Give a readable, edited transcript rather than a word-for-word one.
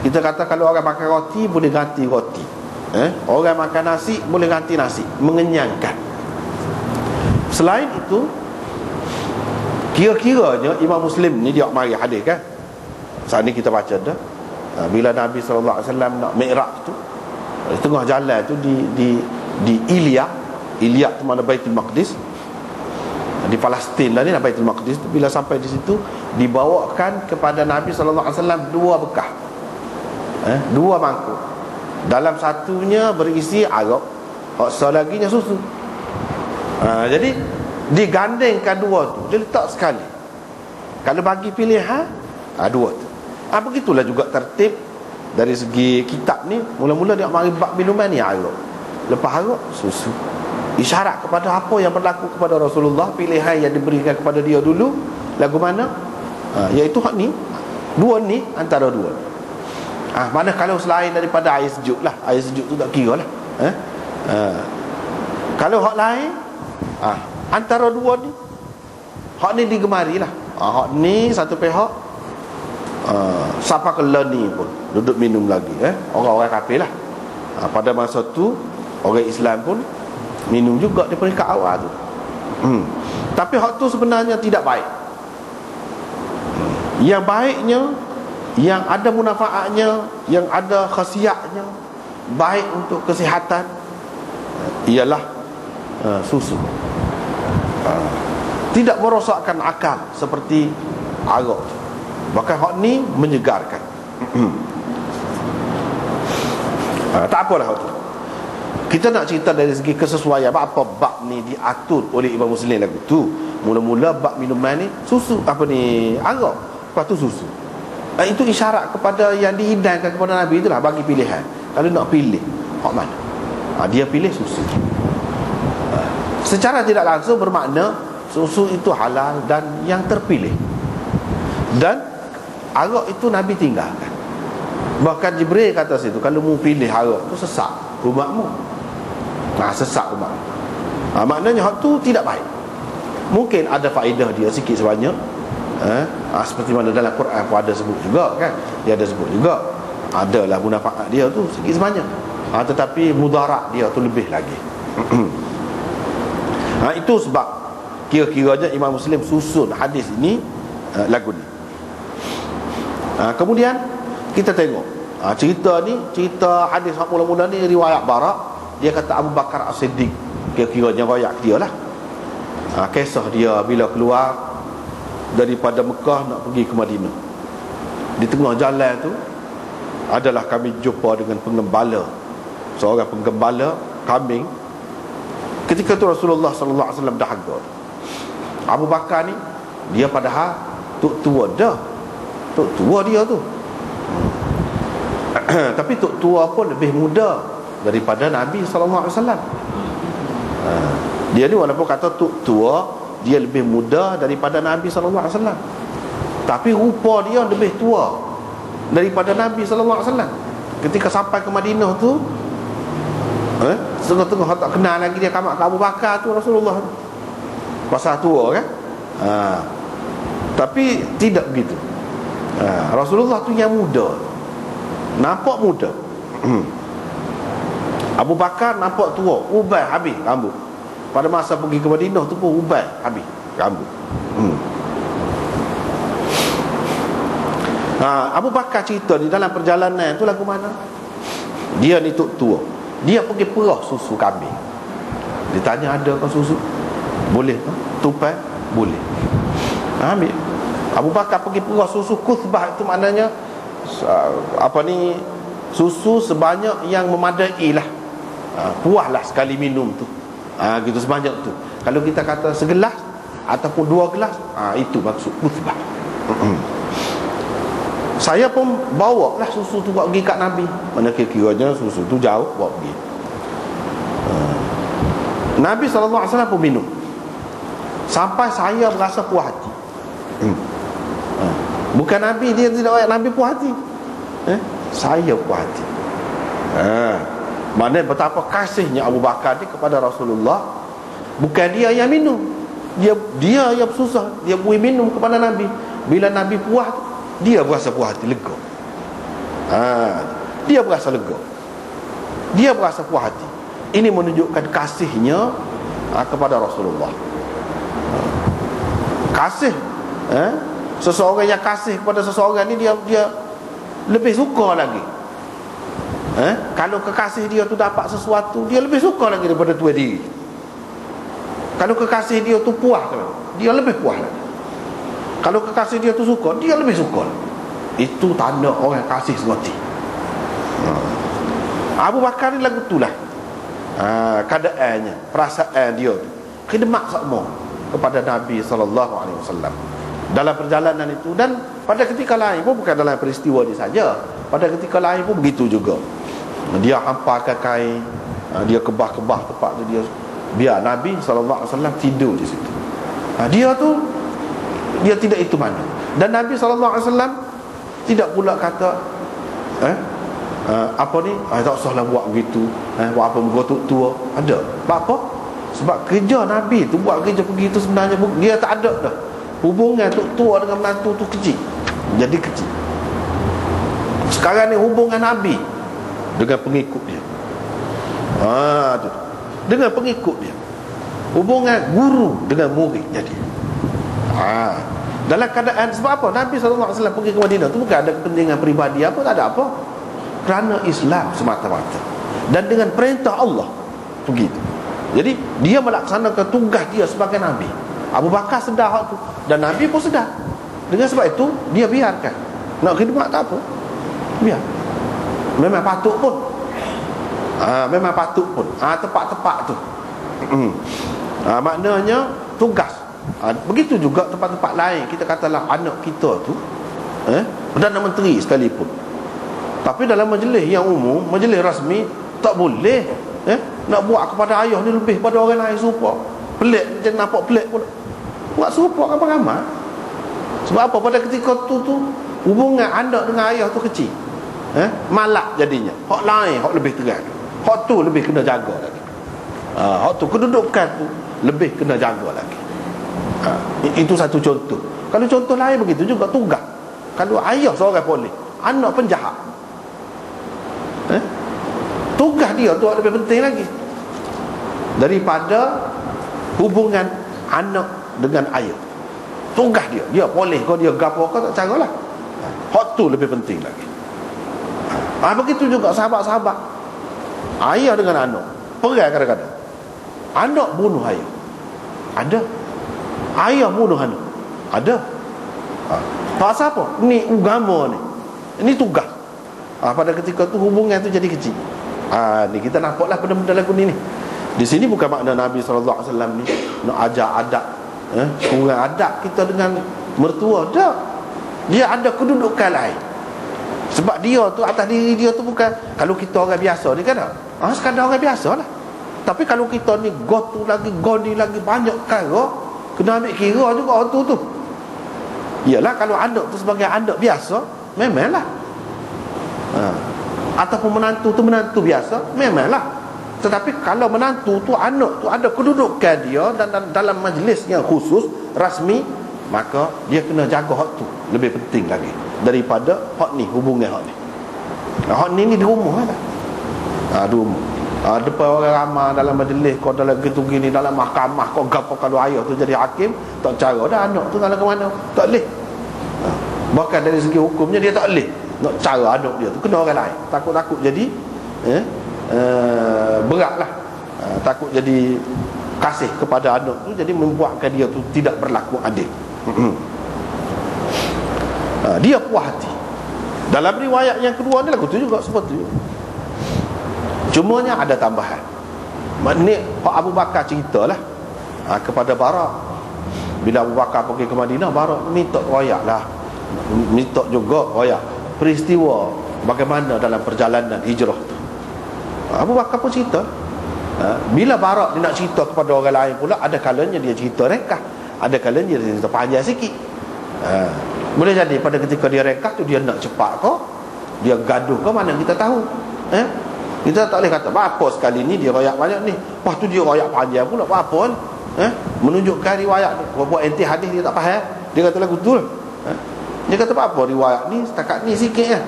Kita kata kalau orang makan roti boleh ganti roti, orang makan nasi boleh ganti nasi, mengenyangkan. Selain itu, kira-kiranya Imam Muslim ni dia mari hadis kan. Saat ni kita baca dah, bila Nabi SAW nak Mi'raj tu, di tengah jalan tu di Ilya tu mana Baitul Maqdis, di Palestin lah ni Baitul Maqdis tu. Bila sampai di situ, dibawakan kepada Nabi SAW dua bekah, dua mangkuk. Dalam satunya berisi arak, satu laginya susu. Jadi digandingkan dua tu, dia letak sekali. Kalau bagi pilihan, dua tu. Begitulah juga tertib dari segi kitab ni. Mula-mula dia mari bab minuman ni arak, lepas arak susu. Isyarat kepada apa yang berlaku kepada Rasulullah, pilihan yang diberikan kepada dia dulu lagu mana, iaitu hak ni, dua ni antara dua. Mana kalau selain daripada air sejuk lah, air sejuk tu tak kira lah. Kalau hak lain, antara dua ni, hak ni digemari lah. Hak ni satu pihak, siapa kala ni pun duduk minum lagi, orang-orang kafir lah. Pada masa tu orang Islam pun minum juga di peringkat awal tu. Tapi hak tu sebenarnya tidak baik. Yang baiknya, yang ada munafaatnya, yang ada khasiatnya, baik untuk kesihatan, ialah susu. Tidak merosakkan akal seperti arak. Bahkan hak ni menyegarkan. Tak apalah hak tu. Kita nak cerita dari segi kesesuaian apa bab ni diatur oleh Imam Muslim lagu tu. Mula-mula bab minuman ni susu, arak, lepas tu susu. Itu isyarat kepada yang dihidangkan kepada Nabi, itulah bagi pilihan. Kalau nak pilih hak mana, dia pilih susu. Secara tidak langsung bermakna susu itu halal dan yang terpilih. Dan arak itu Nabi tinggalkan. Bahkan Jibril kata situ, kalau mu pilih arak tu sesak umatmu. Sesak umat. Maknanya hak tu tidak baik. Mungkin ada faedah dia sikit sebanyak, seperti mana dalam Quran pun ada sebut juga kan. Dia ada sebut juga, adalah munafaat dia tu sikit sebanyak, tetapi mudarat dia tu lebih lagi. Itu sebab kira-kiranya Imam Muslim susun hadis ini, lagu ni. Kemudian kita tengok cerita ni, cerita hadis mula-mula ni riwayat Barak. Dia kata Abu Bakar As-Siddiq, kira-kiranya royak dia lah. Kisah dia bila keluar daripada Mekah nak pergi ke Madinah. Di tengah jalan tu adalah kami jumpa dengan penggembala, seorang penggembala kambing. Ketika tu Rasulullah SAW dahaga. Abu Bakar ni, dia padahal tok tua dah, tok tua dia tu. Tapi tok tua pun lebih muda daripada Nabi SAW. Dia ni walaupun kata tok tua, dia lebih muda daripada Nabi SAW, tapi rupa dia lebih tua daripada Nabi SAW. Ketika sampai ke Madinah tu, setengah-tengah tak kenal lagi dia kamak ke Abu Bakar tu Rasulullah tu, pasal tua kan. Tapi tidak begitu. Rasulullah tu yang muda, nampak muda. Abu Bakar nampak tua, ubai habis rambut. Pada masa pergi ke Madinah tu pun ubai habis rambut. Abu Bakar cerita di dalam perjalanan tu lagu mana, dia ni tok tua, dia pergi perah susu kambing. Ditanya ada ke susu, boleh ke? Tupai boleh, ambil. Abu Bakar pergi perah susu kuthbah, itu maknanya susu sebanyak yang memadai lah. Puaslah sekali minum tu, gitu sebanyak tu. Kalau kita kata segelas ataupun 2 gelas, itu maksud kuthbah. Saya pun bawa lah susu tu buat pergi kat Nabi. Mana kira-kiranya susu tu jauh bawa pergi. Nabi SAW pun minum, sampai saya berasa puas hati. Bukan Nabi, dia tidak ayat Nabi puas hati, saya puas hati. Maknanya betapa kasihnya Abu Bakar ni kepada Rasulullah. Bukan dia yang minum, dia yang susah, dia beri minum kepada Nabi. Bila Nabi puas, dia berasa puas hati, lega. Dia berasa lega, dia berasa puas hati. Ini menunjukkan kasihnya kepada Rasulullah. Kasih, seseorang yang kasih kepada seseorang ni, dia lebih suka lagi. Kalau kekasih dia tu dapat sesuatu, dia lebih suka lagi daripada tuan diri. Kalau kekasih dia tu puas, dia lebih puas lagi. Kalau kekasih dia tu suka, dia lebih suka. Itu tanda orang kasih sengoti. Abu Bakar ni lagu tu lah, keadaannya, perasaan dia tu, khidmat sama kepada Nabi SAW dalam perjalanan itu. Dan pada ketika lain pun, bukan dalam peristiwa ni saja, pada ketika lain pun begitu juga. Dia hamparkan kain, dia kebah-kebah tempat tu, dia biar Nabi SAW tidur di situ. Dia tu, dia tidak itu mana. Dan Nabi SAW tidak pula kata apa ni, tak usahlah buat begitu, buat apa bergotuk tua. Ada. Sebab apa? Sebab kerja Nabi tu, buat kerja begitu sebenarnya dia tak ada dah. Hubungan tok tua dengan menantu tu kecil, jadi kecil. Sekarang ni hubungan Nabi dengan pengikut dia, tu, dengan pengikut dia, hubungan guru dengan murid jadi. Dalam keadaan, sebab apa? Nabi SAW pergi ke Madinah tu bukan ada kepentingan peribadi apa, tak ada apa, kerana Islam semata-mata dan dengan perintah Allah pergi tu. Jadi dia melaksanakan tugas dia sebagai Nabi. Abu Bakar sedar hal tu, dan Nabi pun sedar. Dengan sebab itu dia biarkan. Nak khidmat tak apa, biar. Memang patut pun, memang patut pun, tepat-tepat tu. Maknanya tugas. Begitu juga tempat-tempat lain. Kita katalah anak kita tu Perdana Menteri sekalipun, tapi dalam majlis yang umum, majlis rasmi, tak boleh nak buat kepada ayah ni lebih pada orang lain serupa. Pelik, macam nampak pelik pula. Buat serupa ramai-ramai. Sebab apa? Pada ketika tu hubungan anak dengan ayah tu kecil, malak jadinya. Hak lain, hak lebih terang. Hak tu lebih kena jaga lagi. Hak tu, kedudukan tu lebih kena jaga lagi. Itu satu contoh. Kalau contoh lain begitu juga tugas. Kalau ayah seorang polis, anak penjahat, tugas dia tu lebih penting lagi daripada hubungan anak dengan ayah. Tugas dia polis kau, dia gapo kau, tak caralah. Hak tu lebih penting lagi. Begitu juga sahabat-sahabat, ayah dengan anak perang kadang-kadang. Anak bunuh ayah, ada. Ayah bunuh anak, ada. Pasal apa? Ni agama ni, ini tugas. Pada ketika tu hubungan tu jadi kecil. Ni kita nampaklah benda-benda lagu ni. Di sini bukan makna Nabi SAW ni nak ajar adab, kurang adab kita dengan mertua. Tak. Dia ada kedudukan lain. Sebab dia tu, atas diri dia tu bukan, kalau kita orang biasa ni kan, sekadar orang biasa lah. Tapi kalau kita ni gotu lagi, goni lagi, banyak kara, kena ambil kira juga orang tu. Yalah, kalau anak tu sebagai anak biasa, memanglah. Ataupun menantu tu menantu biasa, memanglah. Tetapi kalau menantu tu, anak tu ada kedudukan dia dan dalam majlis yang khusus rasmi, maka dia kena jaga hak tu lebih penting lagi daripada hak ni, hubungan hak ni. Hak ni di rumah lah. Di rumah. Depan orang ramai dalam majlis, kau dalam gitu gini, dalam mahkamah, kau gapo kalau ayah tu jadi hakim, tak cara dah anak tu nak ke mana, tak boleh. Bahkan dari segi hukumnya dia tak boleh nak cara anak dia tu, kena orang lain. Takut-takut jadi beratlah. Takut jadi kasih kepada anak tu, jadi membuatkan dia tu tidak berlaku adil. Dia puas hati. Dalam riwayat yang kedua ni lagu tu juga seperti itu. Cumanya ada tambahan. Maknanya Abu Bakar ceritalah kepada Barak. Bila Abu Bakar pergi ke Madinah, Barak minta royak lah, minta juga royak peristiwa bagaimana dalam perjalanan hijrah tu. Abu Bakar pun cerita. Bila Barak dia nak cerita kepada orang lain pula, ada kalanya dia cerita rekah, ada kalanya dia cerita panjang sikit. Boleh jadi pada ketika dia rekah tu, dia nak cepat ke, dia gaduh ke, mana kita tahu. Kita tak boleh kata apa sekali ni dia royak banyak ni, lepas tu dia royak panjang pula, apa menunjukkan riwayat ni. Buat enti hadis dia tak faham, dia kata lagu betul. Dia kata apa riwayat ni setakat ni sikit